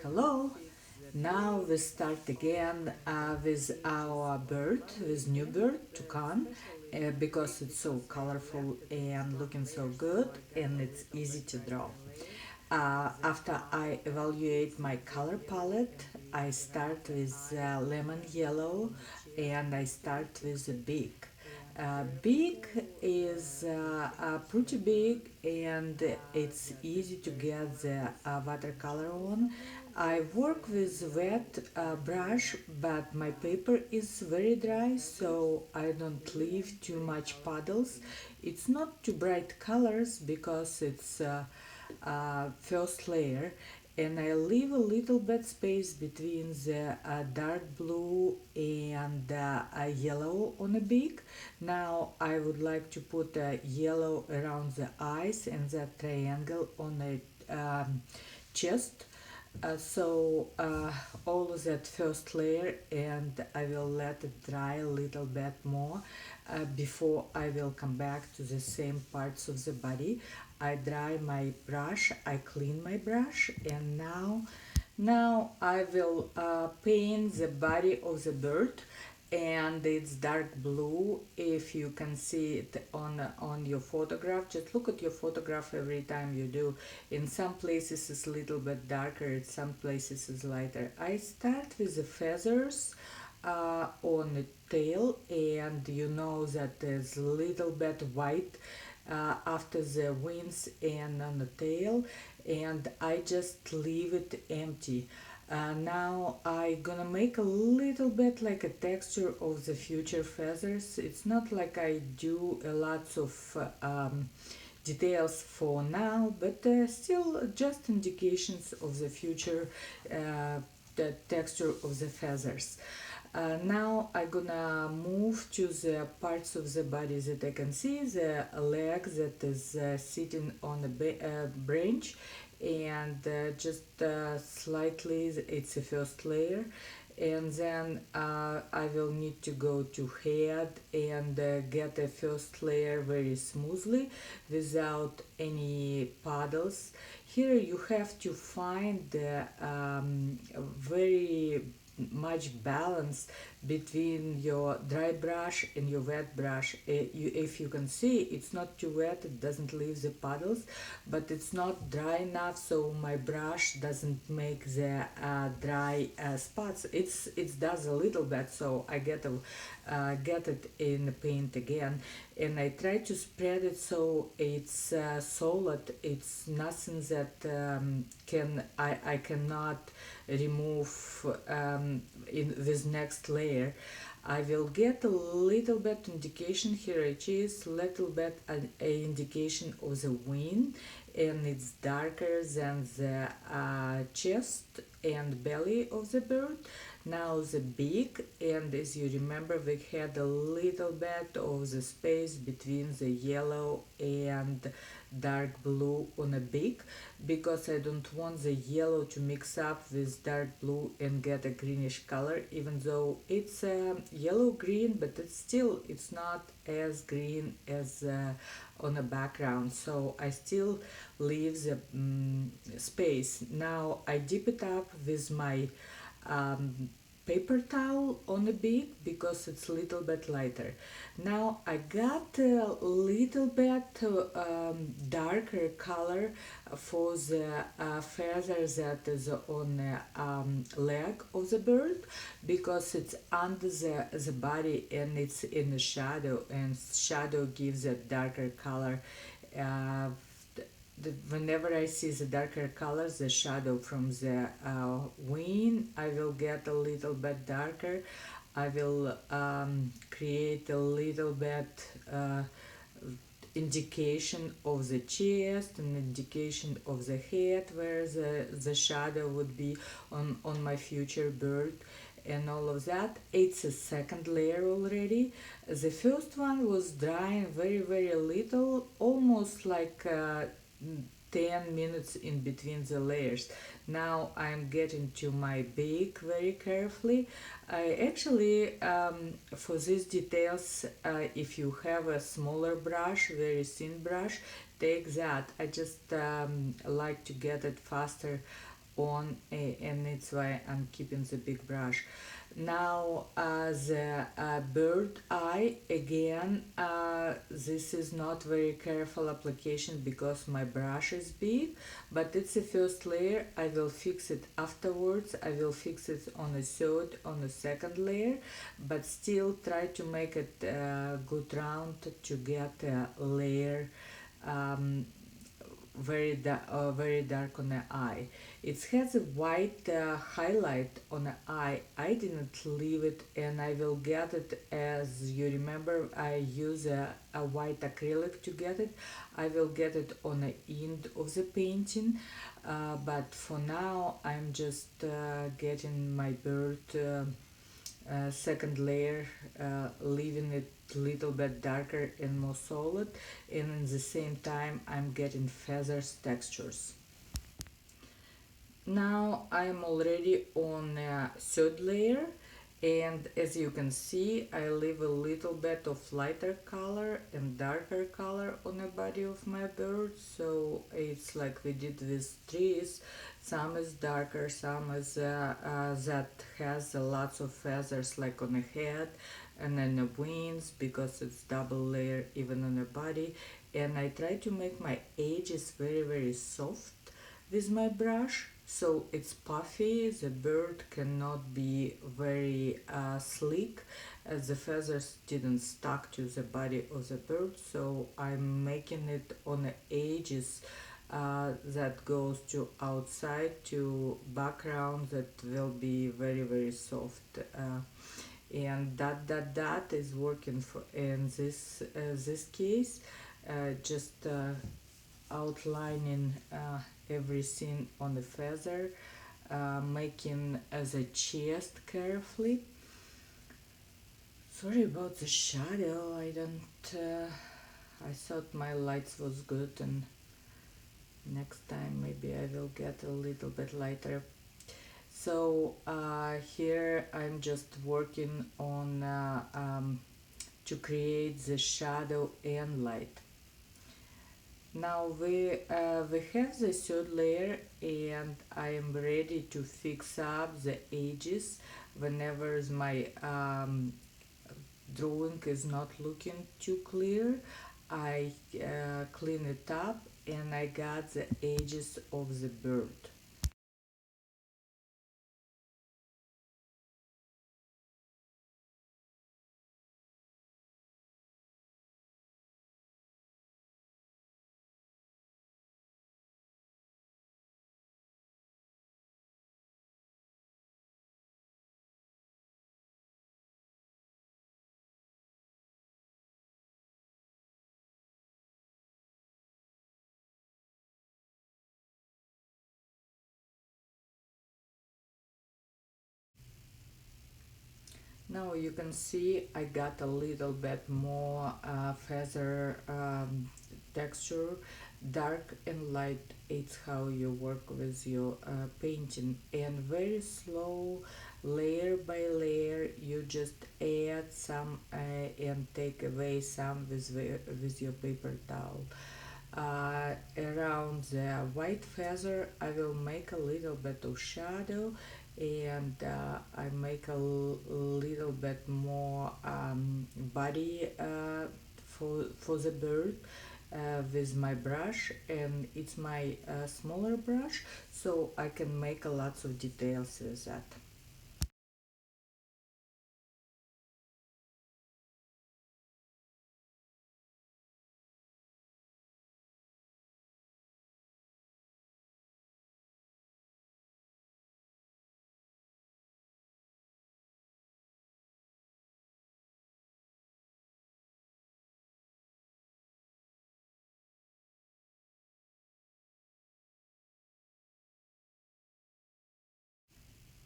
Hello! Now we start again with our bird, with new bird, toucan, because it's so colorful and looking so good and it's easy to draw. After I evaluate my color palette, I start with lemon yellow and I start with a big. Big is pretty big and it's easy to get the watercolor on. I work with wet brush, but my paper is very dry, so I don't leave too much puddles. It's not too bright colors because it's first layer, and I leave a little bit space between the dark blue and yellow on a beak. Now I would like to put yellow around the eyes and that triangle on the chest. All of that first layer, and I will let it dry a little bit more before I will come back to the same parts of the body. I dry my brush, I clean my brush, and now I will paint the body of the bird, and it's dark blue. If you can see it on your photograph, just look at your photograph every time you do. In some places it's a little bit darker, in some places it's lighter. I start with the feathers on the tail, and you know that there's a little bit white after the wings and on the tail, and I just leave it empty. Now I gonna make a little bit like a texture of the future feathers. It's not like I do a lot of details for now, but still just indications of the future the texture of the feathers. Now I'm gonna move to the parts of the body that I can see, the leg that is sitting on a branch, and just slightly it's a first layer, and then I will need to go to head and get a first layer very smoothly without any puddles. Here you have to find the very much balance between your dry brush and your wet brush. If you can see, it's not too wet, it doesn't leave the puddles, but it's not dry enough, so my brush doesn't make the dry spots. It does a little bit, so I get it in the paint again, and I try to spread it so it's solid. It's nothing that I cannot remove in this next layer. I will get a little bit indication. Here it is, little bit an indication of the wing, and it's darker than the chest and belly of the bird. Now the beak, and as you remember, we had a little bit of the space between the yellow and dark blue on a beak, because I don't want the yellow to mix up with dark blue and get a greenish color, even though it's yellow green, but it's not as green as on a background, so I still leave the space. Now I dip it up with my paper towel on the beak because it's a little bit lighter. Now I got a little bit darker color for the feather that is on the leg of the bird, because it's under the body and it's in the shadow, and shadow gives a darker color. Uh, Whenever I see the darker colors, the shadow from the wing, I will get a little bit darker. I will create a little bit indication of the chest, an indication of the head where the shadow would be on my future bird, and all of that. It's a second layer already. The first one was drying very little, almost like 10 minutes in between the layers. Now I'm getting to my beak very carefully. I actually, for these details, if you have a smaller brush, very thin brush, take that. I just like to get it faster on, and it's why I'm keeping the big brush. Now the bird eye again, this is not very careful application because my brush is big, but it's the first layer. I will fix it afterwards. I will fix it on a third, on a second layer, but still try to make it good round to get a layer um, very dark on the eye. It has a white highlight on the eye. I didn't leave it, and I will get it. As you remember, I use a white acrylic to get it. I will get it on the end of the painting, but for now I'm just getting my bird second layer, leaving it little bit darker and more solid, and in the same time I'm getting feathers textures. Now I'm already on a third layer, and as you can see I leave a little bit of lighter color and darker color on the body of my bird, so it's like we did with trees. Some is darker, some is that has lots of feathers like on the head and then the wings, because it's double layer even on the body. And I try to make my edges very soft with my brush, so it's puffy. The bird cannot be very sleek, as the feathers didn't stuck to the body of the bird, so I'm making it on the edges that goes to outside to background that will be very soft, and that is working for in this case, just outlining everything on the feather, making as a chest carefully. Sorry about the shadow. I don't. I thought my lights was good, and next time maybe I will get a little bit lighter. So here I'm just working on to create the shadow and light. Now we have the third layer, and I am ready to fix up the edges whenever my drawing is not looking too clear. I clean it up, and I got the edges of the bird. Now you can see I got a little bit more feather texture, dark and light. It's how you work with your painting, and very slow, layer by layer. You just add some and take away some with your paper towel. Around the white feather I will make a little bit of shadow, and I make a little bit more body for the bird with my brush, and it's my smaller brush, so I can make a lots of details with that.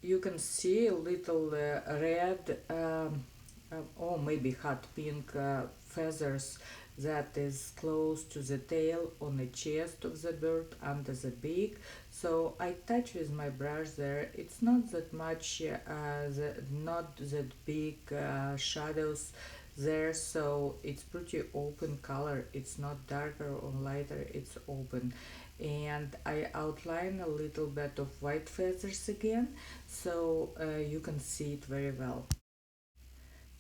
You can see a little red, or maybe hot pink feathers that is close to the tail on the chest of the bird under the beak. So I touch with my brush there. It's not that much, not that big shadows there, so it's pretty open color. It's not darker or lighter, it's open. and I outline a little bit of white feathers again, so you can see it very well.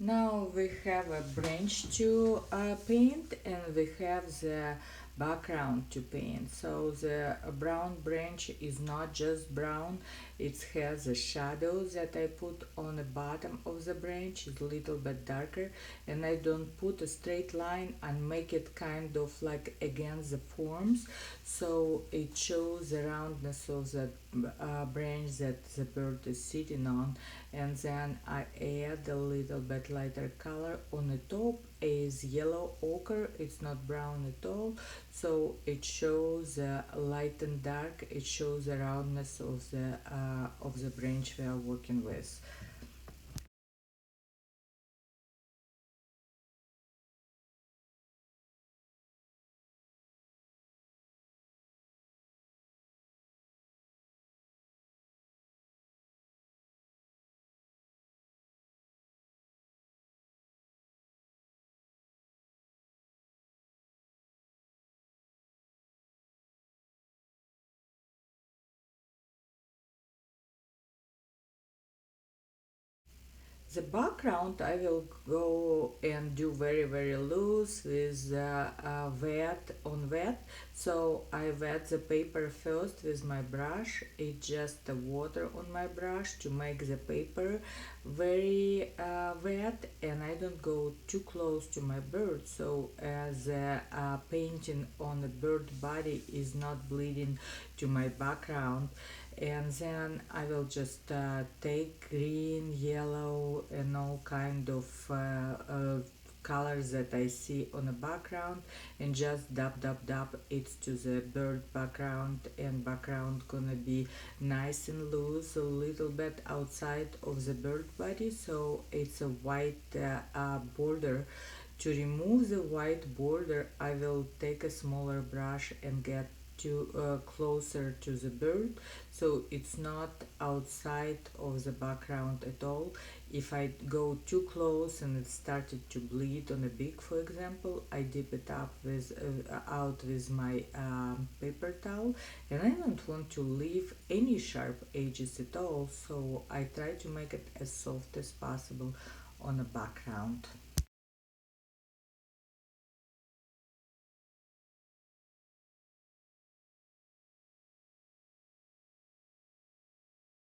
Now we have a branch to paint, and we have the background to paint. So the brown branch is not just brown, it has a shadow that I put on the bottom of the branch. It's a little bit darker, and I don't put a straight line and make it kind of like against the forms, so it shows the roundness of the branch that the bird is sitting on. And then I add a little bit lighter color on the top is yellow ochre. It's not brown at all, so it shows light and dark. It shows the roundness of the branch we are working with. The background I will go and do very loose with wet on wet. So I wet the paper first with my brush. It's just the water on my brush to make the paper very wet, and I don't go too close to my bird, so the painting on the bird body is not bleeding to my background. And then I will just take green, yellow, and all kind of colors that I see on the background, and just dab it to the bird background, and background gonna be nice and loose, a little bit outside of the bird body, so it's a white border. To remove the white border, I will take a smaller brush and get to closer to the bird, so it's not outside of the background at all. If I go too close and it started to bleed on a beak, for example, I dip it up with out with my paper towel, and I don't want to leave any sharp edges at all, so I try to make it as soft as possible on the background.